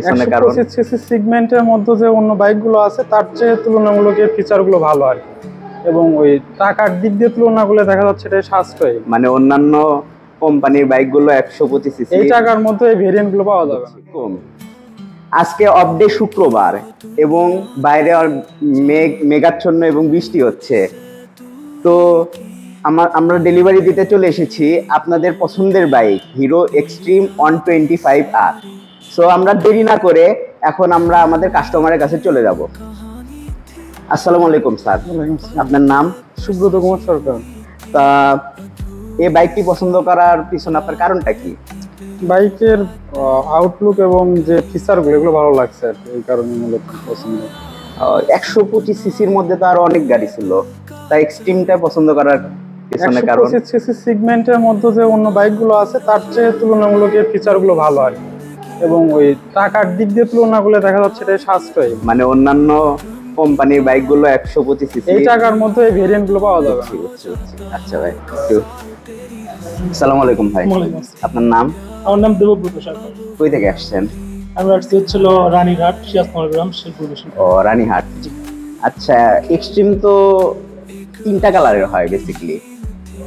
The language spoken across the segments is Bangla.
পিছনে কারণ 125 সিসি সেগমেন্টের মধ্যে যে অন্য বাইকগুলো আছে তার চেয়ে তুলনামূলক এর ফিচারগুলো ভালো আর কি। এবং ওই টাকার দিক দিয়ে তুলনা করলে দেখা যাচ্ছে এটা সাশ্রয়ী, মানে অন্যান্য কোম্পানির বাইকগুলো 125 সিসি এই টাকার মধ্যে এই ভেরিয়েন্টগুলো পাওয়া যাবে না। কম। আজকে অফ ডে শুক্রবার এবং বাইরে মেঘাচ্ছন্ন এবং বৃষ্টি হচ্ছে, তো আমরা ডেলিভারি দিতে চলে এসেছি আপনাদের পছন্দের bike hero extreme 125R। So আমরা দেরি না করে এখন আমরা আমাদের কাস্টমারের কাছে চলে যাব। আসসালামু আলাইকুম স্যার, আপনার নাম? সুব্রত কুমার সরকার। তা এই বাইকটি পছন্দ করার পিছনে আপনার কারণটা কি? বাইকের আউটলুক এবং যে ফিচারগুলো এগুলো ভালো লাগছে আর কি, এই কারণে মূলত পছন্দ। 125 সিসির মধ্যে তো আরো অনেক গাড়ি ছিল, তাই এক্সট্রিমটা পছন্দ করার পিছনে কারণ 125 সিসি সেগমেন্টের মধ্যে যে অন্য বাইকগুলো আছে তার চেয়ে তুলনামূলক এর ফিচারগুলো ভালো আর কি। এবং ওই টাকার দিক দিয়ে তুলনা করলে দেখা যাচ্ছে এটা সাশ্রয়ী, মানে অন্যান্য কোম্পানির বাইকগুলো 125 সিসি, এই টাকার মধ্যে এই ভেরিয়েন্টগুলো পাওয়া যাবে না। আচ্ছা ভাই, আসসালামু আলাইকুম ভাই, আপনার নাম? আমার নাম দেবব্রত সরকার। কই থেকে আসছেন? আমি আসছি হচ্ছিল রানীঘাট, সিরাজকুমার গ্রাম, শেরপুর। ও, রানীহাট। আচ্ছা, এক্সট্রিম তো তিনটা কালারের হয় বেসিক্যালি,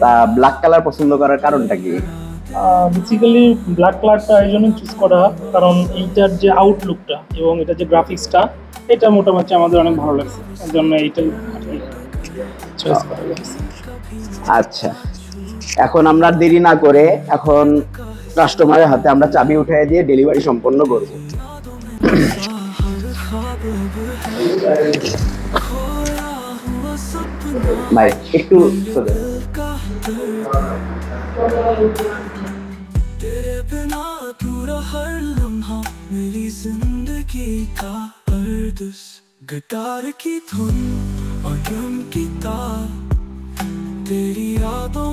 তা ব্ল্যাক কালার পছন্দ করার কারণটা কি? বেসিক্যালি ব্ল্যাক কালারটা এই জন্য চুজ করা, কারণ এইটার যে আউটলুকটা এবং এটার যে গ্রাফিক্সটা, এটা মোটামুটি আমাদের অনেক ভালো লাগছে, এর জন্য এইটাই চয়েস করা লাগছে। আচ্ছা, এখন আমরা দেরি না করে এখন কাস্টমারের হাতে আমরা চাবি উঠিয়ে দিয়ে ডেলিভারি সম্পন্ন করব। ভাই একটু तेरे बिना पूरा हर लम्हा मेरी जिंदगी का अर्दस, गिटार की धुन और ड्रम की तार तेरी यादों